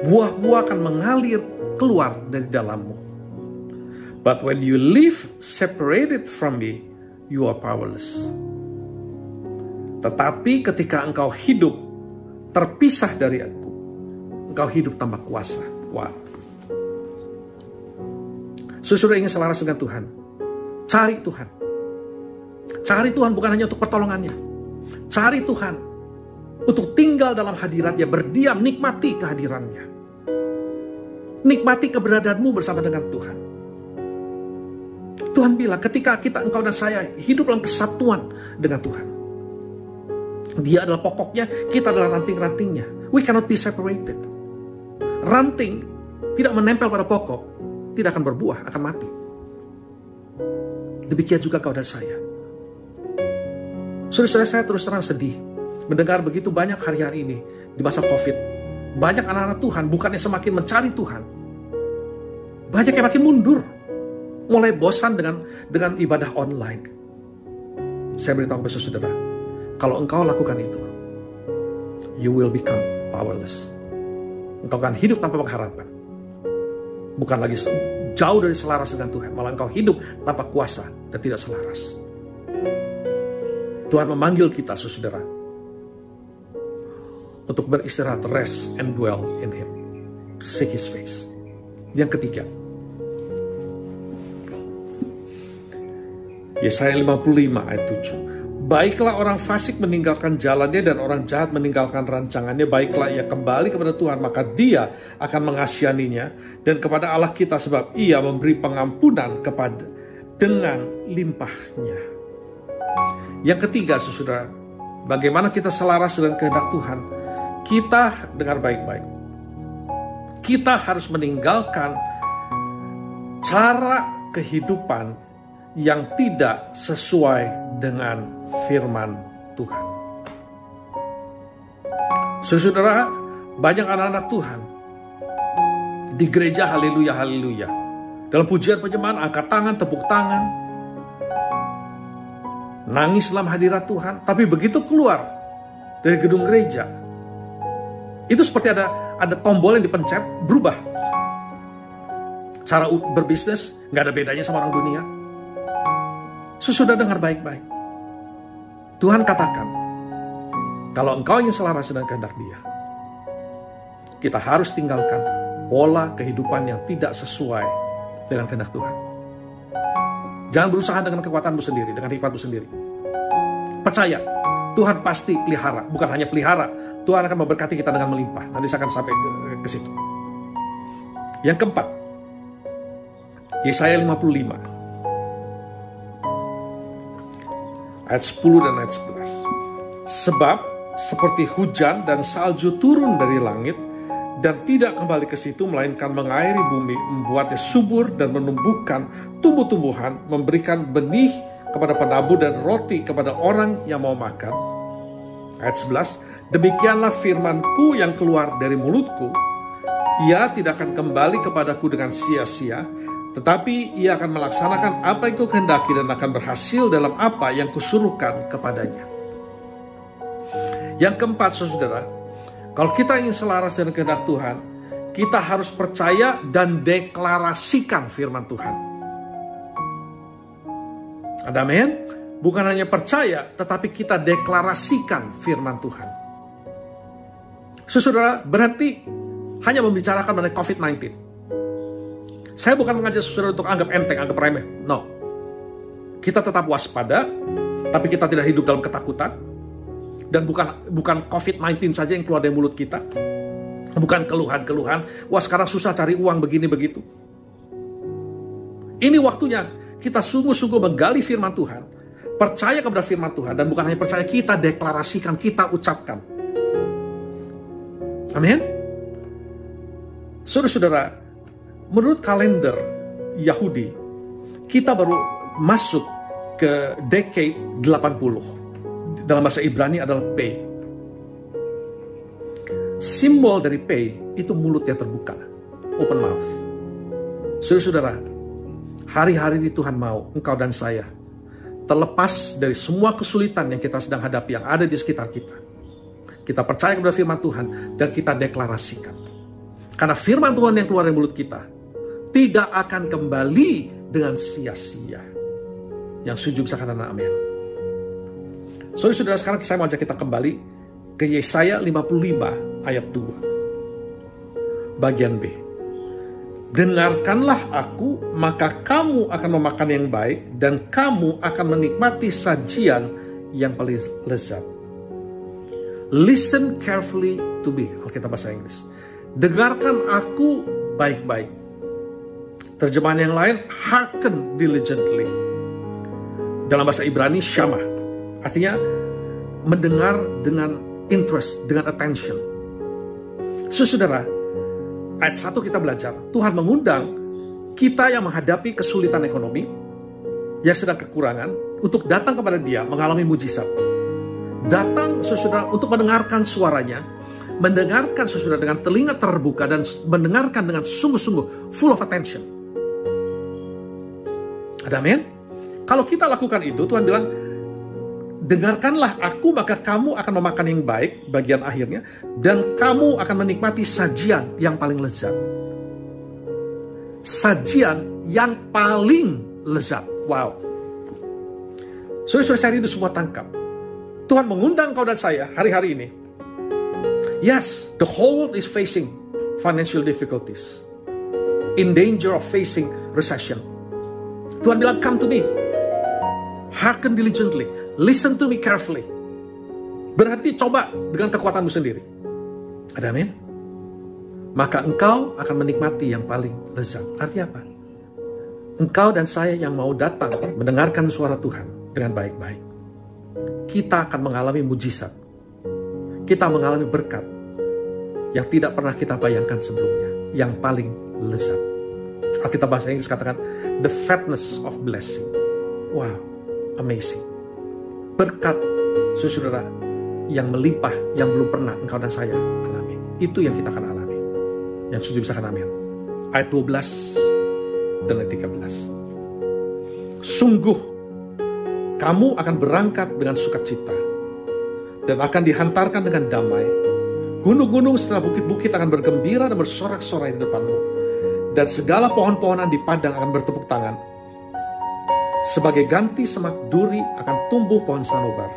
S3: Buah-buah akan mengalir keluar dari dalammu. But when you live separated from me, you are powerless. Tetapi ketika engkau hidup terpisah dari aku, engkau hidup tanpa kuasa. Wow. Saudara ingin selaras dengan Tuhan, cari Tuhan. Cari Tuhan bukan hanya untuk pertolongannya. Cari Tuhan untuk tinggal dalam hadiratnya, berdiam, nikmati kehadirannya. Nikmati keberadaanmu bersama dengan Tuhan. Tuhan bilang ketika engkau dan saya hidup dalam kesatuan dengan Tuhan, Dia adalah pokoknya, kita adalah ranting-rantingnya. We cannot be separated. Ranting tidak menempel pada pokok, tidak akan berbuah, akan mati. Demikian juga kau dan saya. Saudara, saya terus terang sedih mendengar begitu banyak hari-hari ini di masa COVID. Banyak anak-anak Tuhan bukannya semakin mencari Tuhan, banyak yang makin mundur, mulai bosan dengan ibadah online. saya beritahu kepada saudara, kalau engkau lakukan itu, you will become powerless. Engkau akan hidup tanpa pengharapan. Bukan lagi jauh dari selaras dengan Tuhan, malah engkau hidup tanpa kuasa dan tidak selaras. Tuhan memanggil kita, saudara, untuk beristirahat, rest and dwell in Him. Seek His face. Yang ketiga, Yesaya 55 ayat 7. Baiklah orang fasik meninggalkan jalannya dan orang jahat meninggalkan rancangannya. Baiklah ia kembali kepada Tuhan, maka Dia akan mengasihaninya, dan kepada Allah kita, sebab Ia memberi pengampunan kepada dengan limpahnya. Yang ketiga, saudara, bagaimana kita selaras dengan kehendak Tuhan? Kita dengar baik-baik. Kita harus meninggalkan cara kehidupan yang tidak sesuai dengan firman Tuhan. Saudara, banyak anak-anak Tuhan di gereja, haleluya, haleluya, dalam pujian penyembahan, angkat tangan, tepuk tangan, nangis dalam hadirat Tuhan. Tapi begitu keluar dari gedung gereja, itu seperti ada tombol yang dipencet, berubah. Cara berbisnis nggak ada bedanya sama orang dunia. Sudah dengar baik-baik. Tuhan katakan, kalau engkau ingin selaras dengan kehendak Dia, kita harus tinggalkan pola kehidupan yang tidak sesuai dengan kehendak Tuhan. Jangan berusaha dengan kekuatanmu sendiri, dengan hikmatmu sendiri. Percaya, Tuhan pasti pelihara. Bukan hanya pelihara, Tuhan akan memberkati kita dengan melimpah. Nanti saya akan sampai ke situ. Yang keempat, Yesaya 55 ayat 10 dan ayat 11. Sebab seperti hujan dan salju turun dari langit dan tidak kembali ke situ, melainkan mengairi bumi, membuatnya subur dan menumbuhkan tumbuh-tumbuhan, memberikan benih kepada penabur dan roti kepada orang yang mau makan. Ayat 11. Demikianlah firmanku yang keluar dari mulutku, ia tidak akan kembali kepadaku dengan sia-sia, tetapi ia akan melaksanakan apa yang kukehendaki dan akan berhasil dalam apa yang kusuruhkan kepadanya. Yang keempat, saudara, kalau kita ingin selaras dengan kehendak Tuhan, kita harus percaya dan deklarasikan firman Tuhan. Amin? Bukan hanya percaya, tetapi kita deklarasikan firman Tuhan. Saudara, berhenti hanya membicarakan mengenai COVID-19. Saya bukan mengajak saudara untuk anggap enteng, anggap remeh. No. Kita tetap waspada, tapi kita tidak hidup dalam ketakutan. Dan bukan COVID-19 saja yang keluar dari mulut kita. Bukan keluhan-keluhan, wah sekarang susah cari uang begini begitu. Ini waktunya kita sungguh-sungguh menggali firman Tuhan. Percaya kepada firman Tuhan, dan bukan hanya percaya, kita deklarasikan, kita ucapkan. Amin. Saudara-saudara, menurut kalender Yahudi, kita baru masuk ke decade 80. Dalam bahasa Ibrani adalah Pei. Simbol dari Pei itu mulut yang terbuka, open mouth. Saudara-saudara, hari-hari ini Tuhan mau engkau dan saya terlepas dari semua kesulitan yang kita sedang hadapi, yang ada di sekitar kita. Kita percaya kepada firman Tuhan dan kita deklarasikan. Karena firman Tuhan yang keluar dari mulut kita tidak akan kembali dengan sia-sia. Yang setuju bisa katakan amin. Saudara-saudara, sekarang saya mau ajak kita kembali ke Yesaya 55 ayat 2. Bagian B. Dengarkanlah aku, maka kamu akan memakan yang baik, dan kamu akan menikmati sajian yang paling lezat. Listen carefully to me, Alkitab bahasa Inggris. Dengarkan aku baik-baik. Terjemahan yang lain, hearken diligently. Dalam bahasa Ibrani, shama. Artinya, mendengar dengan interest, dengan attention. Saudara, ayat 1 kita belajar, Tuhan mengundang kita yang menghadapi kesulitan ekonomi, yang sedang kekurangan, untuk datang kepada Dia, mengalami mujizat. Datang, saudara, untuk mendengarkan suaranya, mendengarkan saudara dengan telinga terbuka, dan mendengarkan dengan sungguh-sungguh, full of attention. Ada amin? Kalau kita lakukan itu, Tuhan bilang, Dengarkanlah aku, maka kamu akan memakan yang baik, bagian akhirnya, dan kamu akan menikmati sajian yang paling lezat. Sajian yang paling lezat. Wow. Saudara-saudara, saya itu semua tangkap. Tuhan mengundang kau dan saya hari-hari ini. Yes, the whole world is facing financial difficulties, in danger of facing recession. Tuhan bilang, come to me, hearken diligently, listen to me carefully. Berarti coba dengan kekuatanmu sendiri. Ada amin? Maka engkau akan menikmati yang paling lezat. Artinya apa? Engkau dan saya yang mau datang mendengarkan suara Tuhan dengan baik-baik, kita akan mengalami mujizat. Kita mengalami berkat yang tidak pernah kita bayangkan sebelumnya, yang paling lezat. Alkitab bahasa Inggris katakan, the fatness of blessing. Wow, amazing. Berkat, saudara, yang melimpah, yang belum pernah engkau dan saya alami. Itu yang kita akan alami. Yang sudah bisa amin. Ayat 12 dan ayat 13. Sungguh, kamu akan berangkat dengan sukacita dan akan dihantarkan dengan damai. Gunung-gunung setelah bukit-bukit akan bergembira dan bersorak-sorai di depanmu. Dan segala pohon-pohonan di padang akan bertepuk tangan. Sebagai ganti semak duri akan tumbuh pohon sanobar.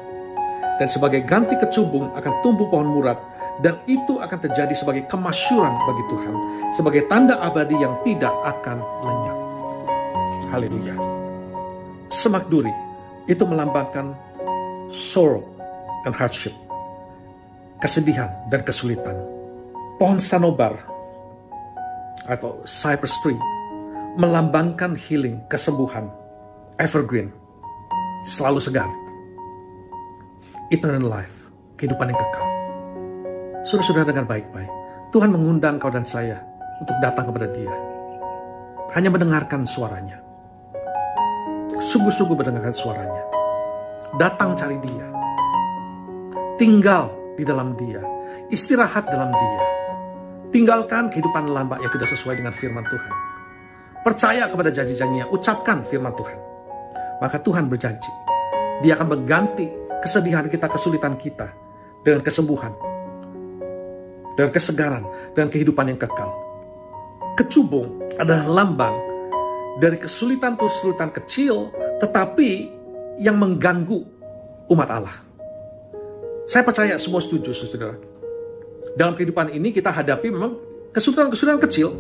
S3: Dan sebagai ganti kecubung akan tumbuh pohon murad. Dan itu akan terjadi sebagai kemasyuran bagi Tuhan. Sebagai tanda abadi yang tidak akan lenyap. Haleluya. Semak duri itu melambangkan sorrow and hardship, kesedihan dan kesulitan. Pohon sanobar atau cypress tree melambangkan healing, kesembuhan, evergreen, selalu segar, eternal life, kehidupan yang kekal. Saudara-saudara, dengar baik-baik. Tuhan mengundang kau dan saya untuk datang kepada Dia, hanya mendengarkan suaranya, sungguh-sungguh mendengarkan suaranya, datang cari Dia, tinggal di dalam Dia, istirahat dalam Dia. Tinggalkan kehidupan lambat yang tidak sesuai dengan firman Tuhan. Percaya kepada janji-janjinya, ucapkan firman Tuhan. Maka Tuhan berjanji, Dia akan mengganti kesedihan kita, kesulitan kita dengan kesembuhan, dengan kesegaran, dengan kehidupan yang kekal. Kecubung adalah lambang dari kesulitan-kesulitan kecil, tetapi yang mengganggu umat Allah. Saya percaya semua setuju, saudara. Dalam kehidupan ini kita hadapi memang kesulitan-kesulitan kecil,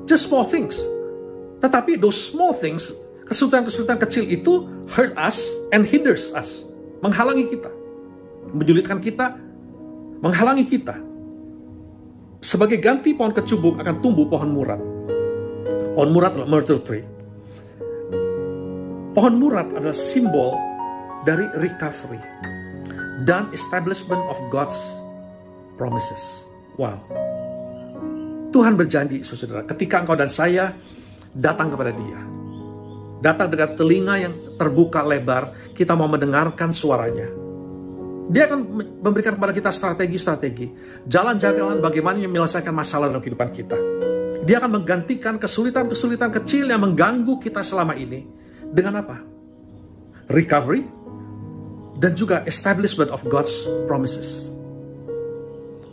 S3: just small things. Tetapi those small things, kesulitan-kesulitan kecil itu hurt us and hinders us, menghalangi kita, menyulitkan kita, menghalangi kita. Sebagai ganti pohon kecubung akan tumbuh pohon murad. Pohon murad adalah myrtle tree. Pohon murad adalah simbol dari recovery dan establishment of God's promises. Wow. Tuhan berjanji, saudara, ketika engkau dan saya datang kepada Dia, datang dengan telinga yang terbuka lebar, kita mau mendengarkan suaranya. Dia akan memberikan kepada kita strategi-strategi, jalan-jalan bagaimana menyelesaikan masalah dalam kehidupan kita. Dia akan menggantikan kesulitan-kesulitan kecil yang mengganggu kita selama ini dengan apa? Recovery dan juga establishment of God's promises.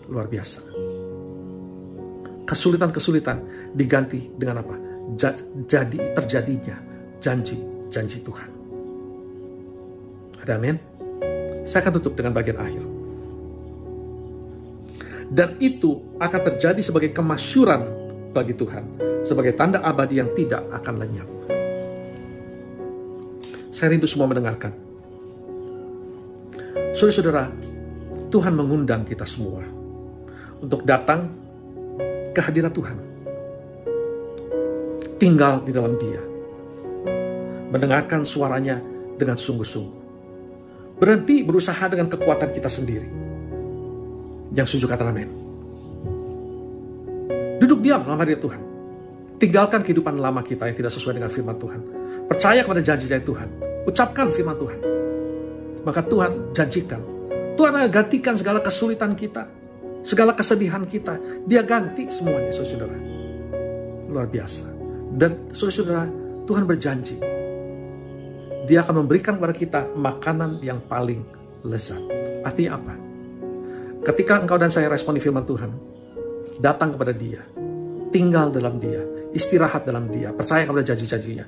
S3: Luar biasa. Kesulitan-kesulitan diganti dengan apa? Jadi terjadinya janji-janji Tuhan. Ada amin? Saya akan tutup dengan bagian akhir. Dan itu akan terjadi sebagai kemasyuran bagi Tuhan, sebagai tanda abadi yang tidak akan lenyap. Saya rindu semua mendengarkan. Saudara-saudara, Tuhan mengundang kita semua untuk datang ke hadirat Tuhan, tinggal di dalam Dia, mendengarkan suaranya dengan sungguh-sungguh, berhenti berusaha dengan kekuatan kita sendiri. Yang setuju kata amin. Duduk diam dalam hadirat Tuhan, tinggalkan kehidupan lama kita yang tidak sesuai dengan firman Tuhan, percaya kepada janji-janji Tuhan, ucapkan firman Tuhan. Maka Tuhan janjikan, Tuhan akan gantikan segala kesulitan kita, segala kesedihan kita. Dia ganti semuanya, saudara. Luar biasa. Dan saudara, Tuhan berjanji, Dia akan memberikan kepada kita makanan yang paling lezat. Artinya apa? Ketika engkau dan saya responi firman Tuhan, datang kepada Dia, tinggal dalam Dia, istirahat dalam Dia, percaya kepada janji-janjinya,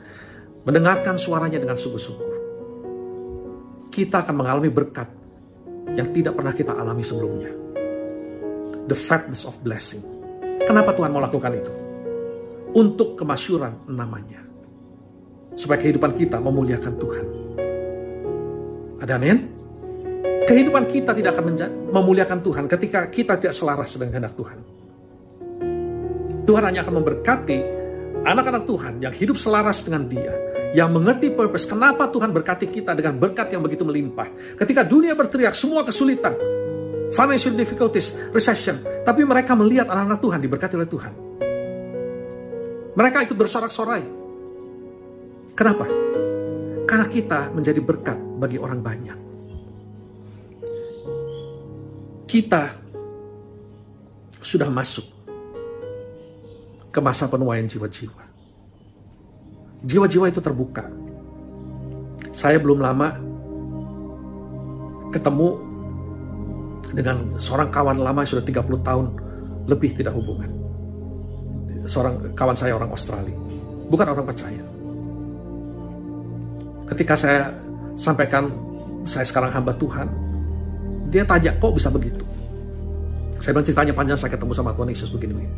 S3: mendengarkan suaranya dengan sungguh-sungguh, kita akan mengalami berkat yang tidak pernah kita alami sebelumnya. The fatness of blessing. Kenapa Tuhan mau lakukan itu? Untuk kemasyuran namanya. Supaya kehidupan kita memuliakan Tuhan. Ada amin? Kehidupan kita tidak akan memuliakan Tuhan ketika kita tidak selaras dengan kehendak Tuhan. Tuhan hanya akan memberkati anak-anak Tuhan yang hidup selaras dengan Dia, yang mengerti purpose, kenapa Tuhan berkati kita dengan berkat yang begitu melimpah. Ketika dunia berteriak semua kesulitan, financial difficulties, recession, tapi mereka melihat anak-anak Tuhan diberkati oleh Tuhan. Mereka ikut bersorak-sorai. Kenapa? Karena kita menjadi berkat bagi orang banyak. Kita sudah masuk ke masa penuaian jiwa-jiwa. Jiwa-jiwa itu terbuka. Saya belum lama ketemu dengan seorang kawan lama yang sudah 30 tahun lebih tidak hubungan. Seorang kawan saya orang Australia. Bukan orang percaya. Ketika saya sampaikan saya sekarang hamba Tuhan, dia tanya, kok bisa begitu? Saya bilang ceritanya panjang, saya ketemu sama Tuhan Yesus begini-begini.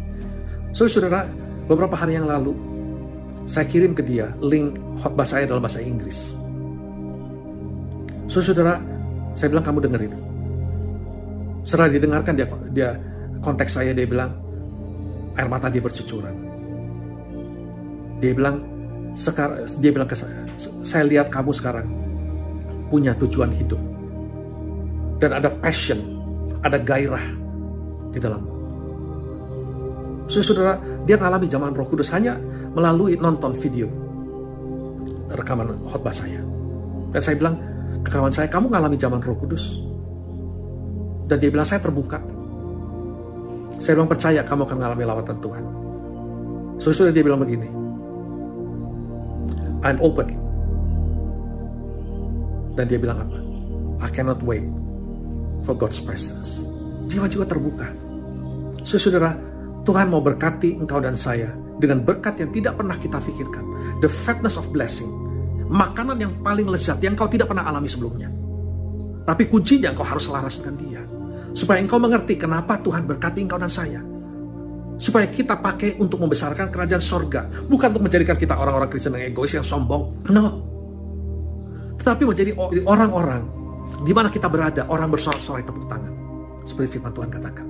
S3: Saudara, beberapa hari yang lalu, saya kirim ke dia link khotbah saya dalam bahasa Inggris. Saudara, saya bilang kamu dengerin. Setelah didengarkan, dia konteks saya, dia bilang, air mata dia bercucuran. Dia bilang ke saya lihat kamu sekarang punya tujuan hidup. Dan ada passion, ada gairah di dalammu. Saudara, dia mengalami zaman Roh Kudus hanya melalui nonton video rekaman khotbah saya. Dan saya bilang ke kawan saya, kamu mengalami zaman Roh Kudus? Dan dia bilang, saya terbuka. Saya bilang, percaya kamu akan mengalami lawatan Tuhan. Saudara, dia bilang begini, I'm open. Dan dia bilang apa? I cannot wait for God's presence. Jiwa-jiwa terbuka. Saudara, Tuhan mau berkati engkau dan saya dengan berkat yang tidak pernah kita pikirkan. The fatness of blessing. Makanan yang paling lezat yang engkau tidak pernah alami sebelumnya. Tapi kuncinya engkau harus selaras dengan Dia. Supaya engkau mengerti kenapa Tuhan berkati engkau dan saya. Supaya kita pakai untuk membesarkan kerajaan sorga. Bukan untuk menjadikan kita orang-orang Kristen yang egois, yang sombong. No. Tetapi menjadi orang-orang di mana kita berada, orang bersorak-sorai tepuk tangan. Seperti firman Tuhan katakan.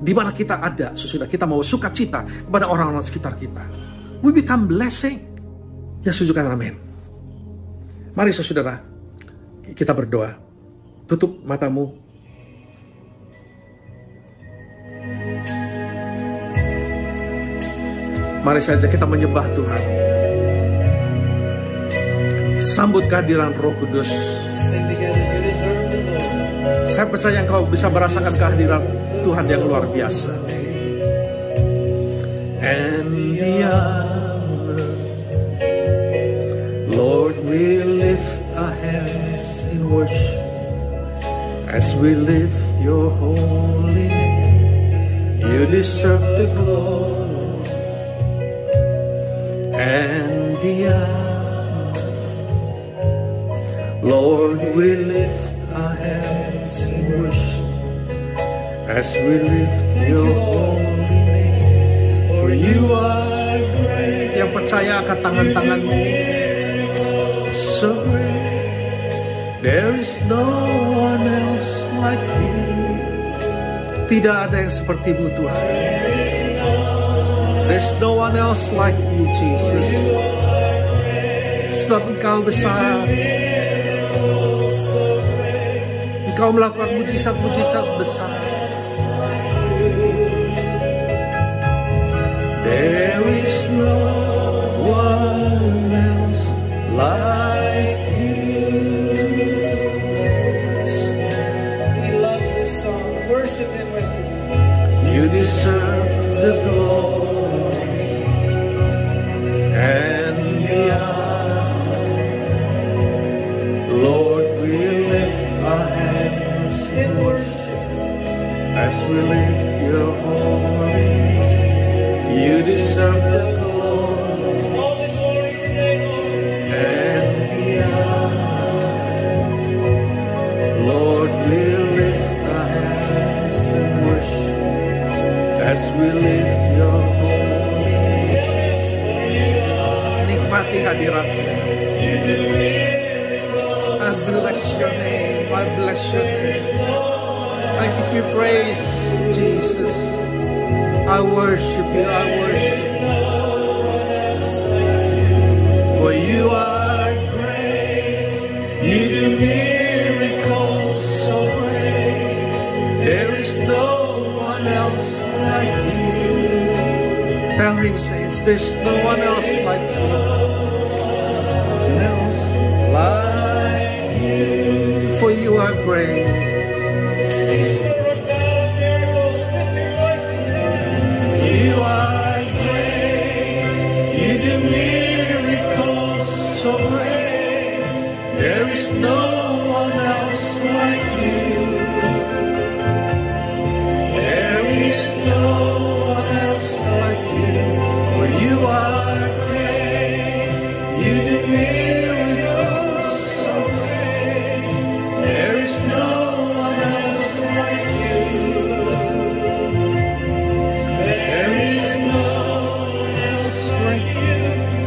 S3: Di mana kita ada, sesudah kita mau sukacita kepada orang-orang sekitar kita. We become blessing. Ya, sujudkan amin. Mari saudara, kita berdoa. Tutup matamu. Mari saja kita menyembah Tuhan. Sambut kehadiran Roh Kudus. Saya percaya engkau bisa merasakan kehadiran Tuhan yang luar biasa. And the honor, Lord, we lift our hands in worship as we lift your holy name. You deserve the glory. And the honor, Lord, we lift our hands in worship as we lift your holy name. For you are great. Yang percaya akan tangan-tanganmu, so great. There is no one else like you. Tidak ada yang sepertimu Tuhan. There's no one else like you, Jesus. Sebab engkau besar. Engkau melakukan mujizat-mujizat besar. There is no one else like you. He loves this song. Worship Him with me. You deserve the glory. And the honor, bless your name. I bless your name. I give you praise, Jesus. I worship you. I worship you. For you are great. You do miracles so great. There is no one else like you. Tell him, saints, there's no one else like you. No one else like you. For you are great. You are great. You do miracles so great. There is no one else like you. There is no one else like you. For you are great. You do miracles so great. There is no one else like you. There is no one else like you.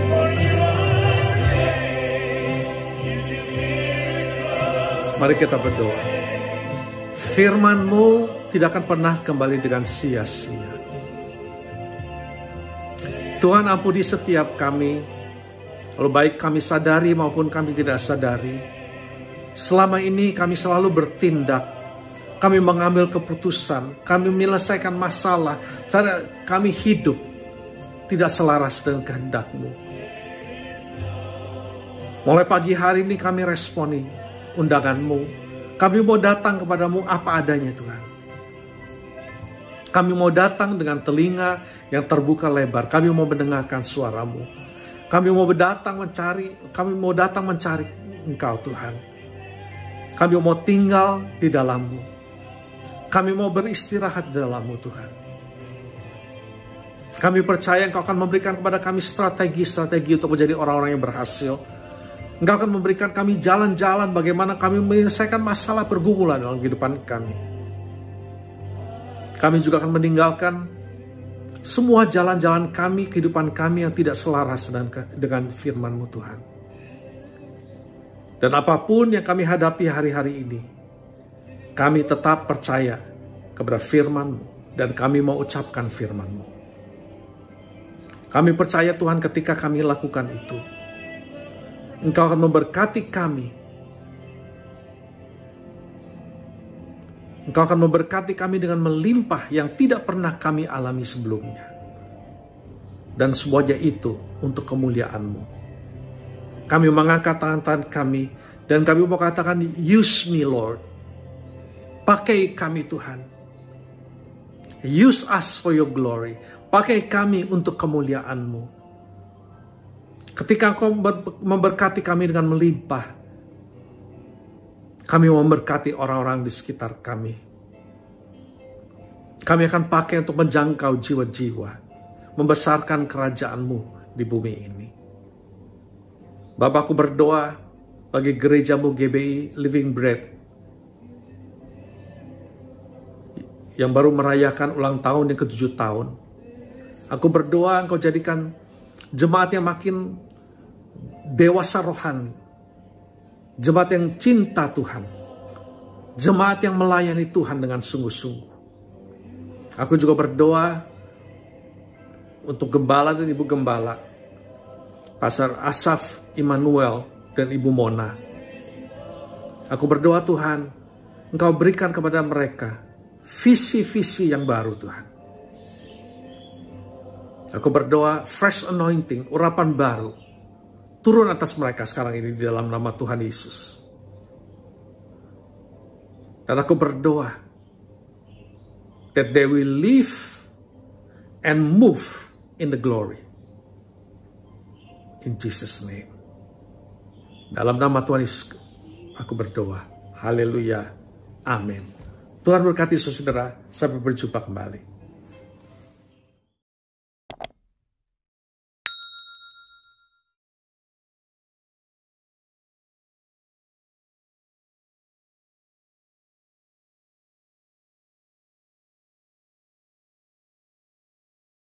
S3: For you are great. You do miracles. Mari kita berdoa. Firman-Mu tidak akan pernah kembali dengan sia-sia. Tuhan, ampuni setiap kami, kalau baik kami sadari maupun kami tidak sadari. Selama ini kami selalu bertindak, kami mengambil keputusan, kami menyelesaikan masalah, cara kami hidup tidak selaras dengan kehendak-Mu. Mulai pagi hari ini kami responi undangan-Mu. Kami mau datang kepadamu apa adanya, Tuhan. Kami mau datang dengan telinga yang terbuka lebar. Kami mau mendengarkan suara-Mu. Kami mau datang mencari Engkau, Tuhan. Kami mau tinggal di dalam-Mu. Kami mau beristirahat di dalam-Mu, Tuhan. Kami percaya Engkau akan memberikan kepada kami strategi-strategi untuk menjadi orang-orang yang berhasil. Engkau akan memberikan kami jalan-jalan bagaimana kami menyelesaikan masalah pergumulan dalam kehidupan kami. Kami juga akan meninggalkan semua jalan-jalan kami, kehidupan kami yang tidak selaras dengan firman-Mu, Tuhan. Dan apapun yang kami hadapi hari-hari ini, kami tetap percaya kepada firman-Mu dan kami mau ucapkan firman-Mu. Kami percaya, Tuhan, ketika kami lakukan itu, Engkau akan memberkati kami. Engkau akan memberkati kami dengan melimpah yang tidak pernah kami alami sebelumnya. Dan semuanya itu untuk kemuliaan-Mu. Kami mengangkat tangan-tangan kami dan kami mau katakan, use me, Lord. Pakai kami, Tuhan. Use us for your glory. Pakai kami untuk kemuliaan-Mu. Ketika Engkau memberkati kami dengan melimpah, kami memberkati orang-orang di sekitar kami. Kami akan pakai untuk menjangkau jiwa-jiwa, membesarkan kerajaan-Mu di bumi ini. Bapakku berdoa bagi gereja-Mu GBI Living Bread yang baru merayakan ulang tahun yang ke-7 tahun. Aku berdoa Engkau jadikan jemaat yang makin dewasa rohani, jemaat yang cinta Tuhan, jemaat yang melayani Tuhan dengan sungguh-sungguh. Aku juga berdoa untuk gembala dan ibu gembala, Pastor Asaf Immanuel dan Ibu Mona. Aku berdoa, Tuhan, Engkau berikan kepada mereka visi-visi yang baru, Tuhan. Aku berdoa fresh anointing, urapan baru, turun atas mereka sekarang ini di dalam nama Tuhan Yesus. Dan aku berdoa that they will live and move in the glory. In Jesus' name. Dalam nama Tuhan Yesus aku berdoa. Haleluya. Amin. Tuhan berkati saudara. Sampai berjumpa kembali.